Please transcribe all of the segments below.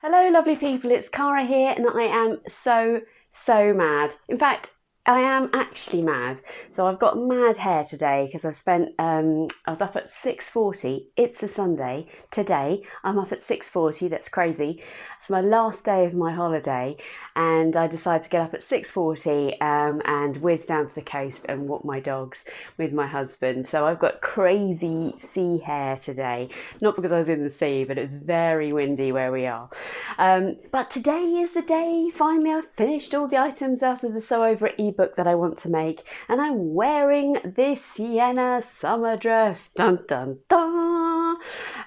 Hello lovely people, it's Cara here and I am so mad. In fact, I am actually mad. So I've got mad hair today because I was up at 6:40. It's a Sunday. Today I'm up at 6:40. That's crazy. It's my last day of my holiday and I decided to get up at 6:40 and whiz down to the coast and walk my dogs with my husband. So I've got crazy sea hair today. Not because I was in the sea, but it's very windy where we are. But today is the day. Finally I've finished all the items out of the Sew Over It eBook that I want to make, and I'm wearing this Sienna summer dress. Dun dun dun.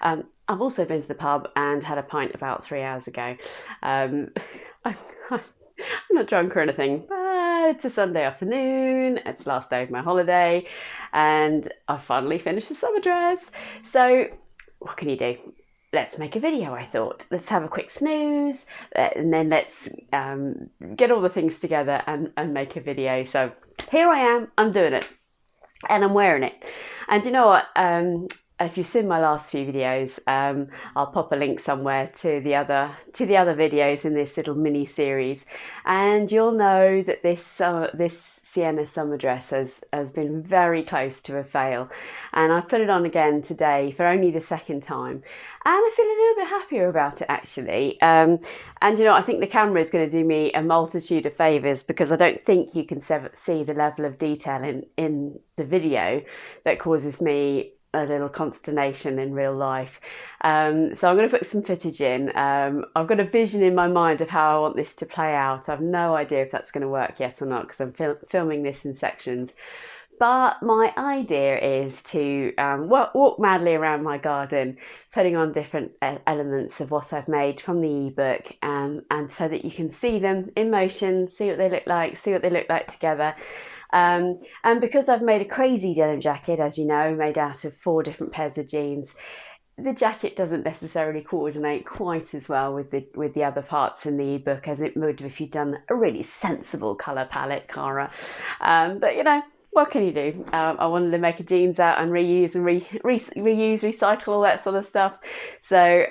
I've also been to the pub and had a pint about 3 hours ago. I'm not drunk or anything, but it's a Sunday afternoon, it's the last day of my holiday, and I finally finished the summer dress. So what can you do? Let's make a video, I thought. Let's have a quick snooze and then let's get all the things together and make a video. So here I am, I'm doing it and I'm wearing it. And you know what? If you've seen my last few videos, I'll pop a link somewhere to the other videos in this little mini series, and you'll know that this Sienna summer dress has been very close to a fail, and I've put it on again today for only the second time, and I feel a little bit happier about it actually. And you know, I think the camera is going to do me a multitude of favours because I don't think you can see the level of detail in the video that causes me a little consternation in real life. So I'm going to put some footage in. I've got a vision in my mind of how I want this to play out. I've no idea if that's going to work yet or not because I'm filming this in sections. But my idea is to walk madly around my garden, putting on different elements of what I've made from the ebook, and so that you can see them in motion, see what they look like together. And because I've made a crazy denim jacket, as you know, made out of 4 different pairs of jeans, the jacket doesn't necessarily coordinate quite as well with the other parts in the ebook as it would if you'd done a really sensible colour palette, Cara. But you know, what can you do? I wanted to make a jeans out and reuse and recycle, all that sort of stuff. So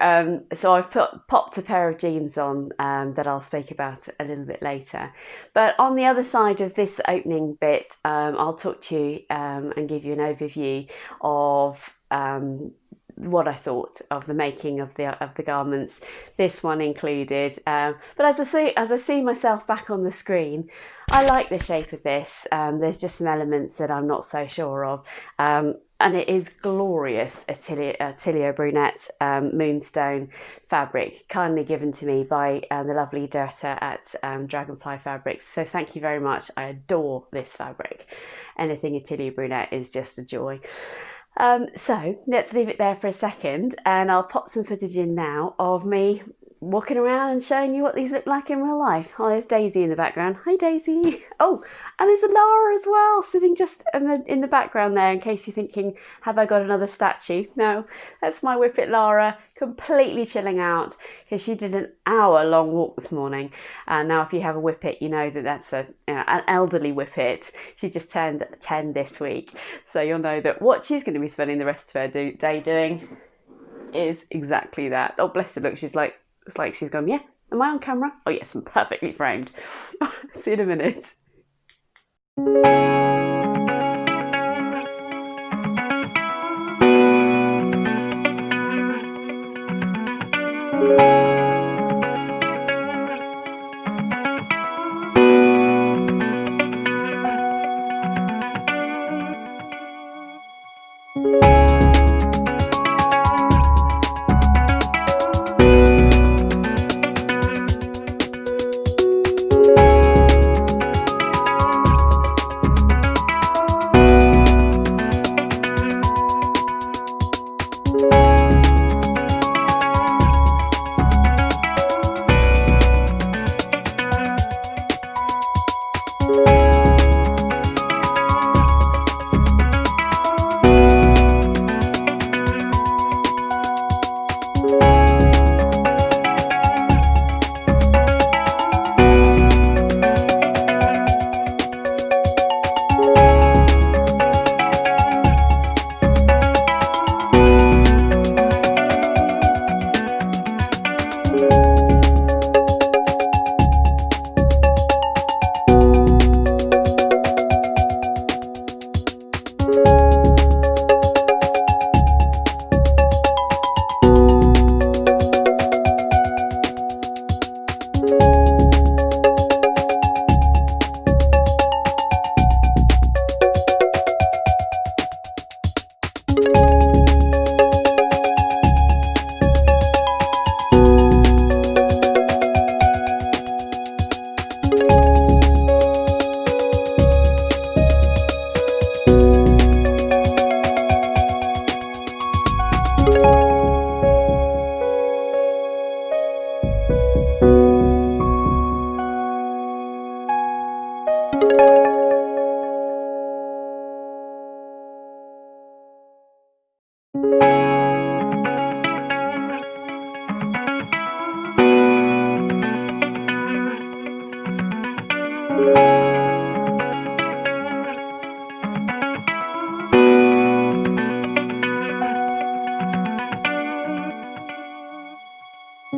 so I've popped a pair of jeans on that I'll speak about a little bit later. But on the other side of this opening bit, I'll talk to you and give you an overview of what I thought of the making of the garments, this one included. But as I see myself back on the screen, I like the shape of this. There's just some elements that I'm not so sure of, and it is glorious Atilier Brunette Moonstone fabric, kindly given to me by the lovely Dirta at Dragonfly Fabrics. So thank you very much. I adore this fabric. Anything Atilier Brunette is just a joy. So let's leave it there for a second and I'll pop some footage in now of me walking around and showing you what these look like in real life. Oh, there's Daisy in the background. Hi Daisy. Oh, and there's a Lara as well, sitting just in the background there, in case you're thinking, have I got another statue? No, that's my whippet Lara, completely chilling out because she did an hour-long walk this morning. Now if you have a whippet, you know that that's an elderly whippet. She just turned 10 this week, so you'll know that what she's going to be spending the rest of her day doing is exactly that. Oh bless her, look, it's like she's gone, yeah, am I on camera? Oh yes, I'm perfectly framed. See you in a minute. Hi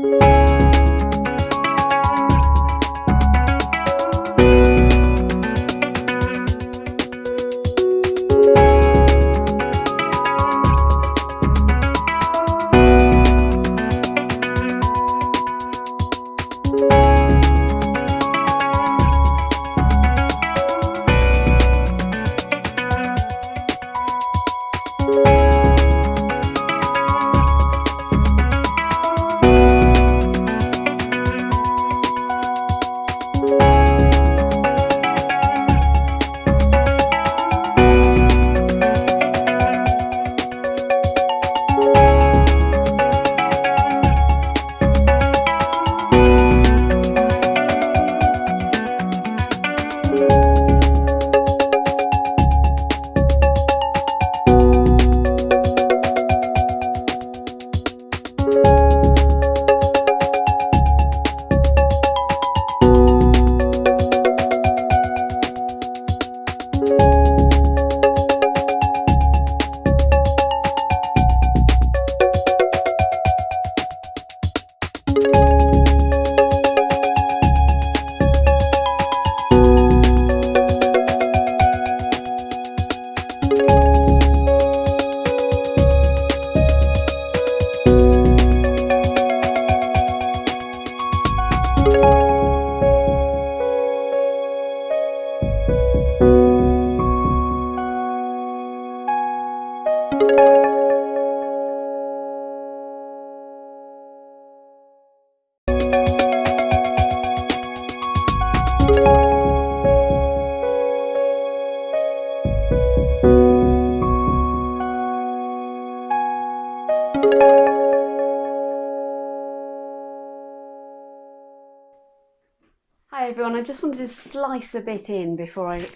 everyone, I just wanted to slice a bit in before I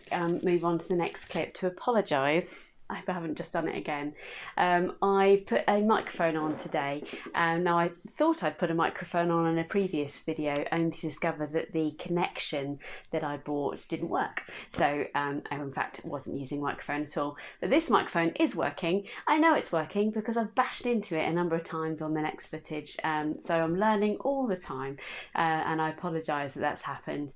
move on to the next clip to apologise. I hope I haven't just done it again. I put a microphone on today. Now I thought I'd put a microphone on in a previous video only to discover that the connection that I bought didn't work. So I in fact wasn't using a microphone at all. But this microphone is working. I know it's working because I've bashed into it a number of times on the next footage. So I'm learning all the time and I apologise that that's happened.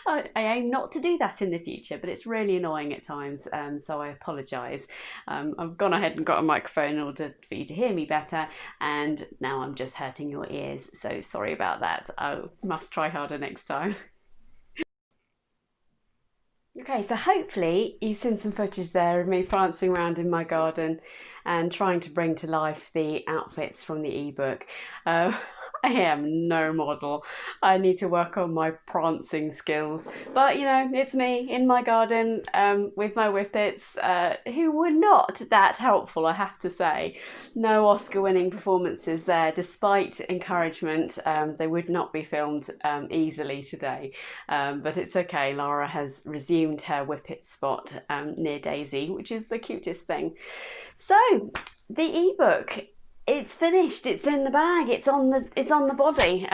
I aim not to do that in the future, but it's really annoying at times, so I apologise. I've gone ahead and got a microphone in order for you to hear me better, and now I'm just hurting your ears, so sorry about that. I must try harder next time. Okay, so hopefully you've seen some footage there of me prancing around in my garden and trying to bring to life the outfits from the ebook. I am no model. I need to work on my prancing skills. But, you know, it's me in my garden with my whippets who were not that helpful, I have to say. No Oscar-winning performances there, despite encouragement. They would not be filmed easily today. But it's okay, Lara has resumed her whippet spot near Daisy, which is the cutest thing. So, the ebook. It's finished, it's in the bag, it's on the body.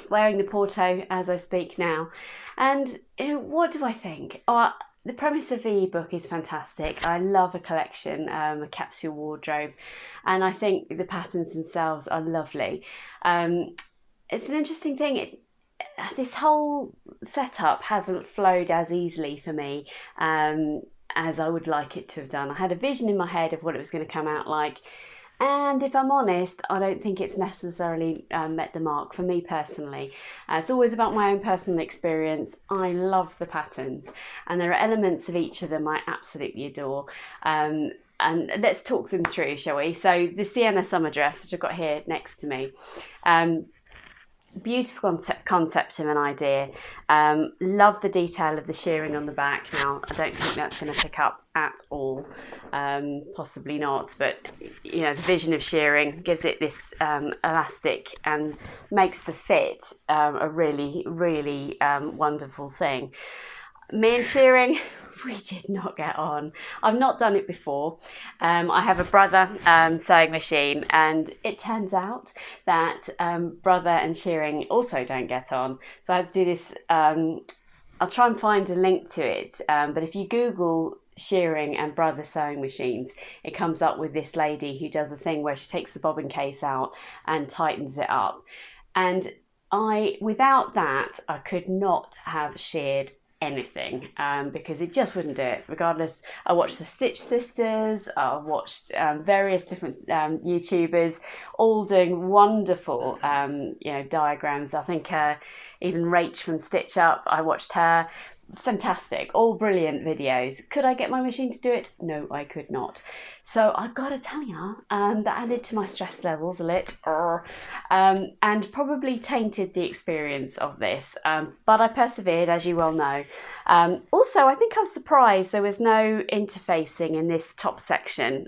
Wearing the Porto as I speak now. And you know, what do I think? The premise of the ebook is fantastic. I love a collection, a capsule wardrobe, and I think the patterns themselves are lovely. It's an interesting thing. This whole setup hasn't flowed as easily for me as I would like it to have done. I had a vision in my head of what it was going to come out like. And if I'm honest, I don't think it's necessarily met the mark for me personally. It's always about my own personal experience. I love the patterns, and there are elements of each of them I absolutely adore. And let's talk them through, shall we? So the Sienna summer dress, which I've got here next to me. Beautiful concept of an idea. Love the detail of the shearing on the back. Now, I don't think that's going to pick up at all, possibly not, but you know, the vision of shearing gives it this elastic and makes the fit a really wonderful thing. Me and shearing, we did not get on. I've not done it before. I have a brother sewing machine, and it turns out that brother and shearing also don't get on. So I had to do this. I'll try and find a link to it, but if you Google shearing and brother sewing machines, it comes up with this lady who does a thing where she takes the bobbin case out and tightens it up. And without that, I could not have sheared anything, because it just wouldn't do it. Regardless, I watched the Stitch Sisters, I watched various different YouTubers, all doing wonderful diagrams. I think even Rach from Stitch Up, I watched her. Fantastic, all brilliant videos. Could I get my machine to do it? No, I could not. So I've got to tell you, that added to my stress levels a little, and probably tainted the experience of this. But I persevered, as you well know. Also, I think I was surprised there was no interfacing in this top section.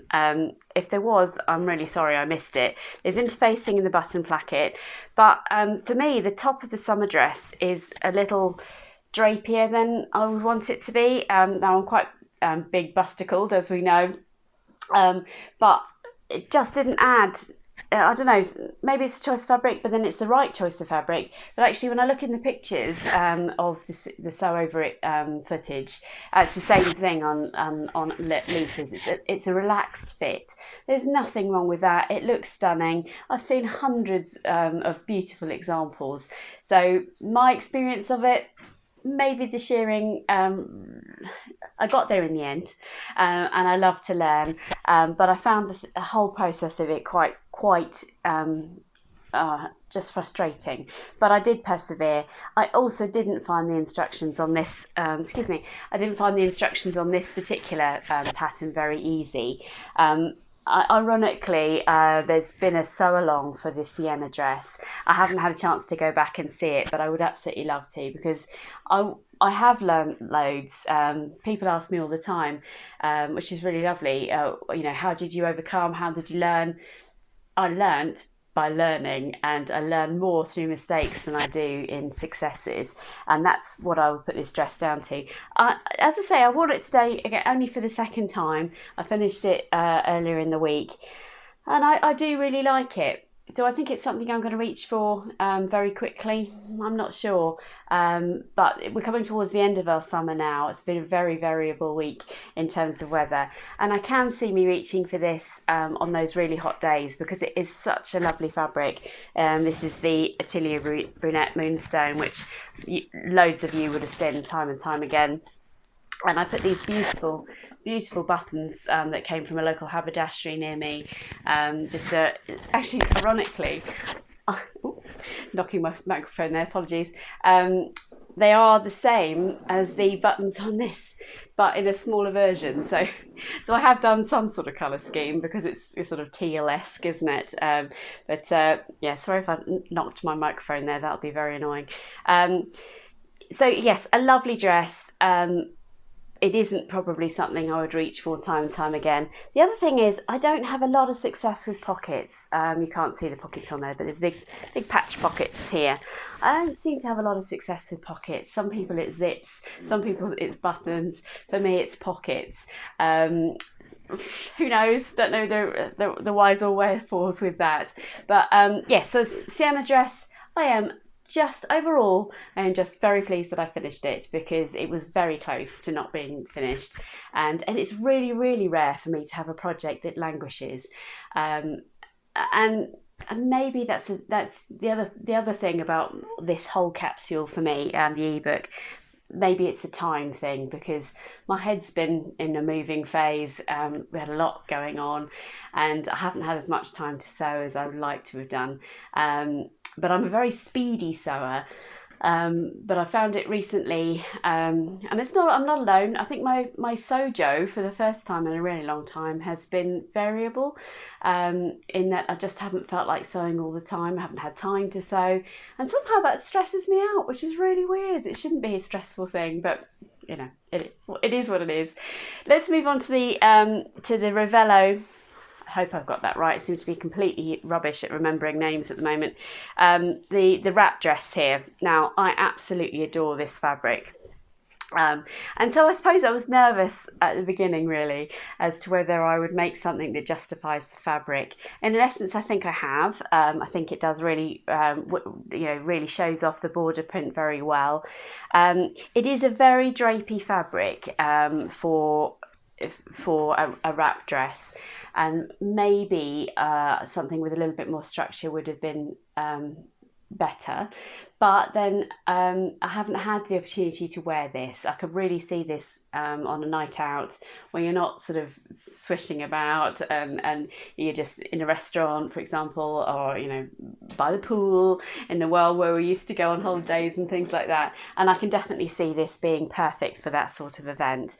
If there was, I'm really sorry I missed it. There's interfacing in the button placket, but for me, the top of the summer dress is a little drapier than I would want it to be. Now I'm quite big busticled, as we know, but it just didn't add. I don't know, maybe it's a choice of fabric, but then it's the right choice of fabric. But actually, when I look in the pictures of the sew over it footage, it's the same thing on Lisa's. It's a relaxed fit. There's nothing wrong with that. It looks stunning. I've seen hundreds of beautiful examples. So my experience of it, maybe the shearing, I got there in the end, and I love to learn, but I found the whole process of it quite just frustrating. But I did persevere. I also didn't find the instructions on this, I didn't find the instructions on this particular pattern very easy. Ironically, there's been a sew along for this Sienna dress. I haven't had a chance to go back and see it, but I would absolutely love to, because I have learned loads. People ask me all the time, which is really lovely. How did you overcome? How did you learn? I learnt by learning, and I learn more through mistakes than I do in successes, and that's what I would put this dress down to. As I say, I wore it today again, only for the second time. I finished it earlier in the week, and I do really like it. Do I think it's something I'm going to reach for very quickly? I'm not sure, but we're coming towards the end of our summer now. It's been a very variable week in terms of weather, and I can see me reaching for this on those really hot days, because it is such a lovely fabric. This is the Atelier Brunette Moonstone, which loads of you would have seen time and time again. And I put these beautiful buttons that came from a local haberdashery near me. Actually, ironically, knocking my microphone there, apologies. They are the same as the buttons on this, but in a smaller version. So I have done some sort of colour scheme, because it's sort of teal-esque, isn't it? Yeah, sorry if I knocked my microphone there. That'll be very annoying. So yes, a lovely dress. It isn't probably something I would reach for time and time again. The other thing is, I don't have a lot of success with pockets. You can't see the pockets on there, but there's big patch pockets here. I don't seem to have a lot of success with pockets. Some people it's zips, some people it's buttons. For me, it's pockets. Who knows? Don't know the whys or wherefores with that. But so Sienna dress, I am just very pleased that I finished it, because it was very close to not being finished, and it's really, really rare for me to have a project that languishes, and maybe that's the other thing about this whole capsule for me and the ebook. Maybe it's a time thing, because my head's been in a moving phase. We had a lot going on, and I haven't had as much time to sew as I would like to have done. But I'm a very speedy sewer. But I found it recently, and I'm not alone. I think my sojo, for the first time in a really long time, has been variable, in that I just haven't felt like sewing all the time. I haven't had time to sew, and somehow that stresses me out, which is really weird. It shouldn't be a stressful thing, but it is what it is. Let's move on to the Ravello. I hope I've got that right. It seems to be completely rubbish at remembering names at the moment. The wrap dress here. Now, I absolutely adore this fabric. And so I suppose I was nervous at the beginning, really, as to whether I would make something that justifies the fabric. And in essence, I think I have. I think it does really, really shows off the border print very well. It is a very drapey fabric for for a wrap dress, and maybe something with a little bit more structure would have been better. But then I haven't had the opportunity to wear this. I could really see this on a night out when you're not sort of swishing about and you're just in a restaurant, for example, or by the pool in the world where we used to go on holidays and things like that. And I can definitely see this being perfect for that sort of event.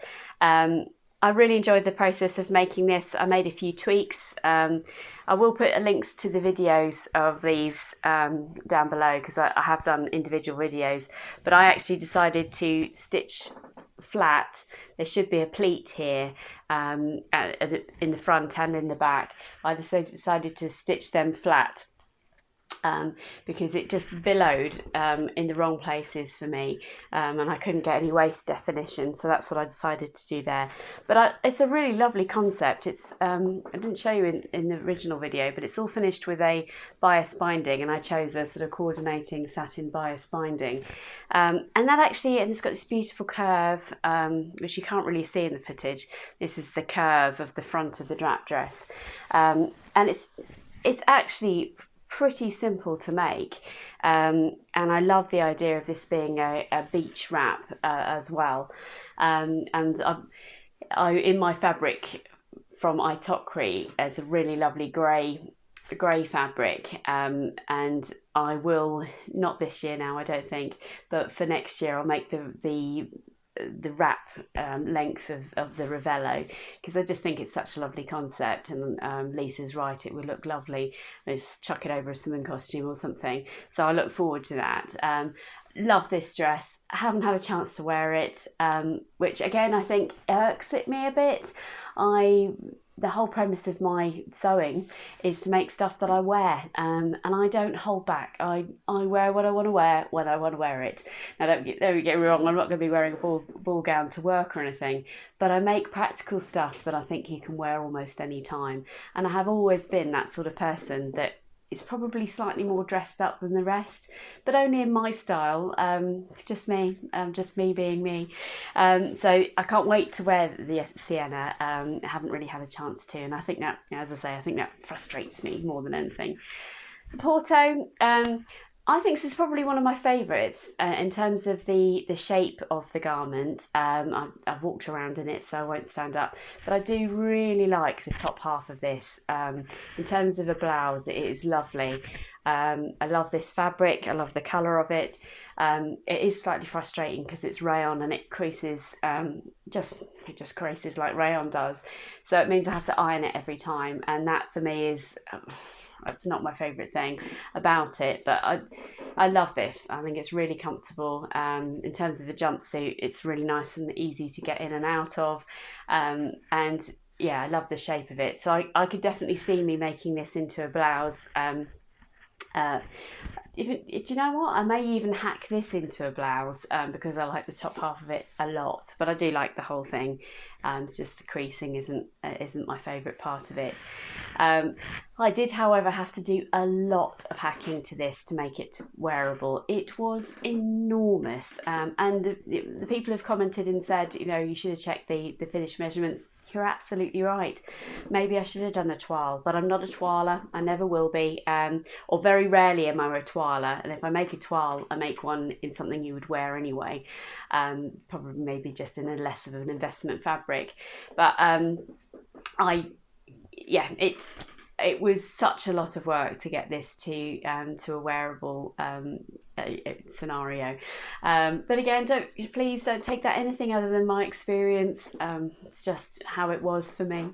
I really enjoyed the process of making this. I made a few tweaks. I will put links to the videos of these down below, because I have done individual videos, but I actually decided to stitch flat. There should be a pleat here in the front and in the back. I decided to stitch them flat because it just billowed in the wrong places for me, and I couldn't get any waist definition, so that's what I decided to do there. But it's a really lovely concept. It's I didn't show you in the original video, but it's all finished with a bias binding, and I chose a sort of coordinating satin bias binding, and that actually, and it's got this beautiful curve which you can't really see in the footage. This is the curve of the front of the drap dress, and it's actually pretty simple to make, and I love the idea of this being a beach wrap as well. And I in my fabric from Itokri, it's a really lovely grey fabric, and I will, not this year now I don't think, but for next year I'll make the wrap length of the Ravello, because I just think it's such a lovely concept, and Lisa's right, it would look lovely. Just chuck it over a swimming costume or something, so I look forward to that. Love this dress. I haven't had a chance to wear it, which again I think irks at me a bit. The whole premise of my sewing is to make stuff that I wear, and I don't hold back. I wear what I want to wear when I want to wear it. Now don't get me wrong, I'm not going to be wearing a ball gown to work or anything, but I make practical stuff that I think you can wear almost any time, and I have always been that sort of person that is probably slightly more dressed up than the rest, but only in my style. It's just me being me. So I can't wait to wear the Sienna. I haven't really had a chance to, and I think that, as I say, I think that frustrates me more than anything. Porto, I think this is probably one of my favourites in terms of the shape of the garment. I've walked around in it, so I won't stand up, but I do really like the top half of this. In terms of a blouse, it is lovely. I love this fabric. I love the colour of it. It is slightly frustrating because it's rayon and it creases, it just creases like rayon does. So it means I have to iron it every time, and that for me is that's not my favourite thing about it. But I love this. I think it's really comfortable. In terms of a jumpsuit, it's really nice and easy to get in and out of, and yeah, I love the shape of it. So I could definitely see me making this into a blouse. Do you know what? I may even hack this into a blouse because I like the top half of it a lot, but I do like the whole thing. It's just the creasing isn't my favourite part of it. I did, however, have to do a lot of hacking to this to make it wearable. It was enormous, and the people have commented and said, you should have checked the finished measurements. You're absolutely right. Maybe I should have done a toile, but I'm not a toiler. I never will be, or very rarely am I a toiler. And if I make a toile, I make one in something you would wear anyway, probably maybe just in a less of an investment fabric. But it was such a lot of work to get this to a wearable scenario. But again, please don't take that anything other than my experience. It's just how it was for me.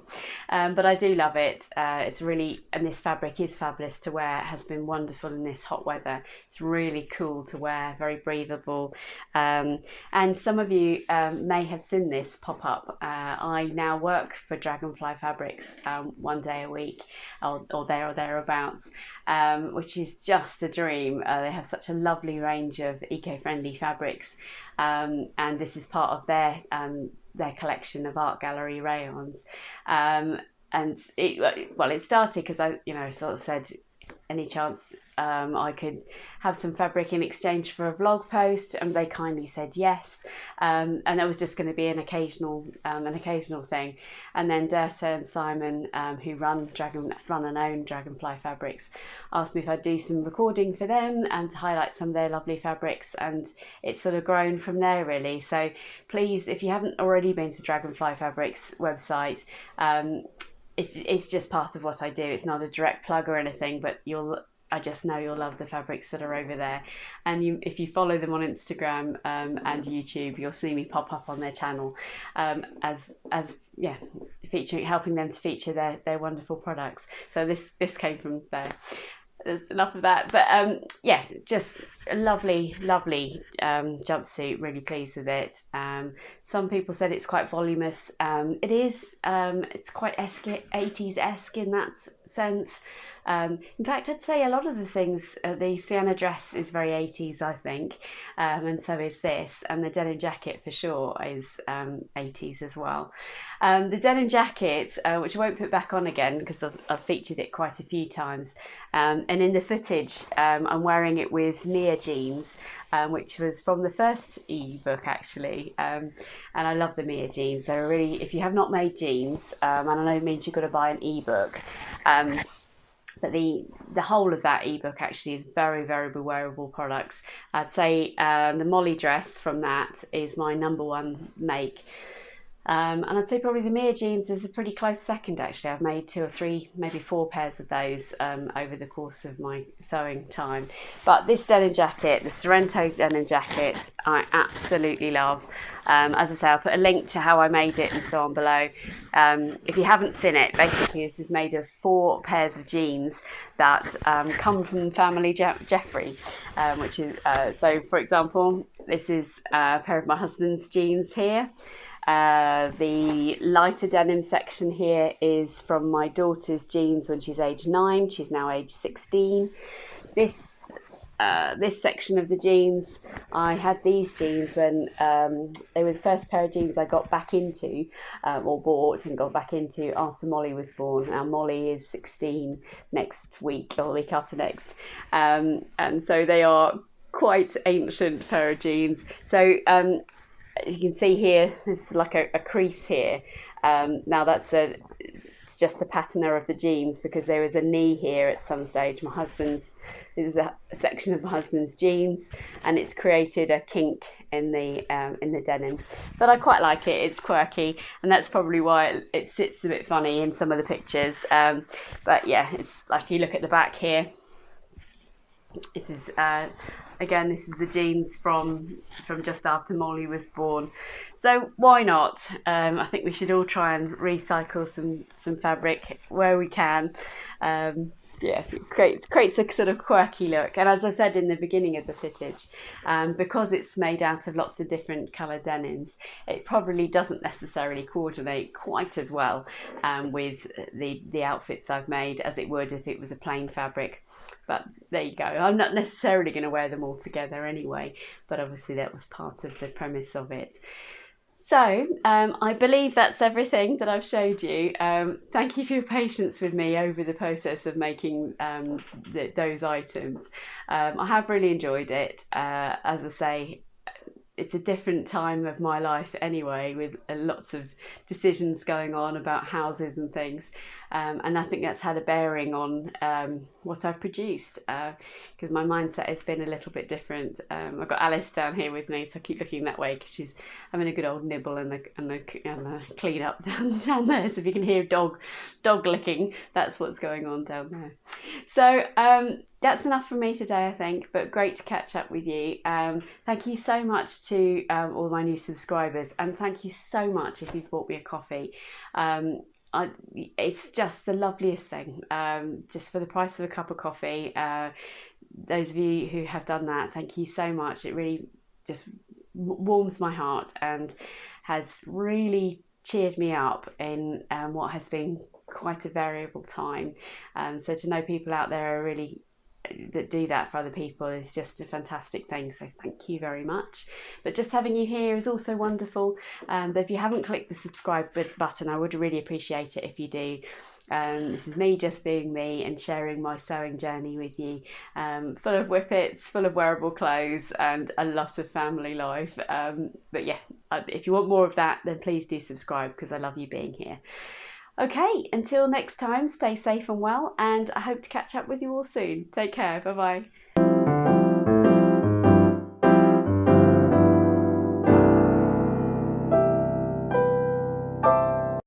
But I do love it. It's really, and this fabric is fabulous to wear. It has been wonderful in this hot weather. It's really cool to wear, very breathable. And some of you may have seen this pop up. I now work for Dragonfly Fabrics 1 day a week, or there or thereabouts, which is just a dream. They have such a lovely range of eco-friendly fabrics, and this is part of their collection of art gallery rayons. And it started because I sort of said, any chance I could have some fabric in exchange for a vlog post, and they kindly said yes. And that was just going to be an occasional thing. And then Dirta and Simon, who run and own Dragonfly Fabrics, asked me if I'd do some recording for them and to highlight some of their lovely fabrics, and it's sort of grown from there really. So please, if you haven't already been to Dragonfly Fabrics website, it's just part of what I do. It's not a direct plug or anything, but I just know you'll love the fabrics that are over there. And if you follow them on Instagram and YouTube, you'll see me pop up on their channel helping them to feature their wonderful products. So this came from there. There's enough of that, but yeah, just a lovely jumpsuit. Really pleased with it. Some people said it's quite voluminous. It is. It's quite 80s-esque in that sense. In fact, I'd say a lot of the things, the Sienna dress is very 80s, I think, and so is this, and the denim jacket for sure is 80s as well. The denim jacket, which I won't put back on again because I've featured it quite a few times, and in the footage I'm wearing it with Nia jeans, which was from the first eBook actually, and I love the Mia jeans. They're really, if you have not made jeans, and I know it means you've got to buy an eBook, but the whole of that ebook actually is very, very wearable products. I'd say the Molly dress from that is my #1 make. And I'd say probably the Mia jeans is a pretty close second actually. I've made 2 or 3, maybe 4 pairs of those over the course of my sewing time. But this denim jacket, the Sorrento denim jacket, I absolutely love. As I say, I'll put a link to how I made it and so on below. If you haven't seen it, basically this is made of 4 pairs of jeans that come from the family Jeffery, which is, so for example, this is a pair of my husband's jeans here. The lighter denim section here is from my daughter's jeans when she's age 9. She's now age 16. This section of the jeans, I had these jeans when they were the first pair of jeans I got back into, or bought and got back into after Molly was born. Now Molly is 16 next week, or the week after next, and so they are quite ancient pair of jeans. So you can see here, there's like a crease here. Now it's just the patterner of the jeans because there is a knee here at some stage. This is a section of my husband's jeans, and it's created a kink in the denim. But I quite like it. It's quirky, and that's probably why it sits a bit funny in some of the pictures. But yeah, it's like you look at the back here. This is again, this is the jeans from just after Molly was born. So why not? I think we should all try and recycle some fabric where we can. Yeah, it creates a sort of quirky look. And as I said in the beginning of the footage, because it's made out of lots of different colour denims, it probably doesn't necessarily coordinate quite as well with the outfits I've made as it would if it was a plain fabric. But there you go. I'm not necessarily going to wear them all together anyway, but obviously that was part of the premise of it. So I believe that's everything that I've showed you. Thank you for your patience with me over the process of making those items. I have really enjoyed it. As I say, it's a different time of my life anyway, with lots of decisions going on about houses and things. And I think that's had a bearing on what I've produced, because my mindset has been a little bit different. I've got Alice down here with me, so I keep looking that way because she's having a good old nibble and a clean up down there. So if you can hear dog licking, that's what's going on down there. So that's enough for me today, I think, but great to catch up with you. Thank you so much to all my new subscribers, and thank you so much if you've bought me a coffee. It's just the loveliest thing, just for the price of a cup of coffee. Those of you who have done that, thank you so much. It really just warms my heart and has really cheered me up in what has been quite a variable time. So to know people out there are really that do that for other people is just a fantastic thing, so thank you very much. But just having you here is also wonderful. But if you haven't clicked the subscribe button, I would really appreciate it if you do. This is me just being me and sharing my sewing journey with you, full of whippets, full of wearable clothes, and a lot of family life. But yeah, if you want more of that, then please do subscribe because I love you being here. Okay, until next time, stay safe and well, and I hope to catch up with you all soon. Take care. Bye bye.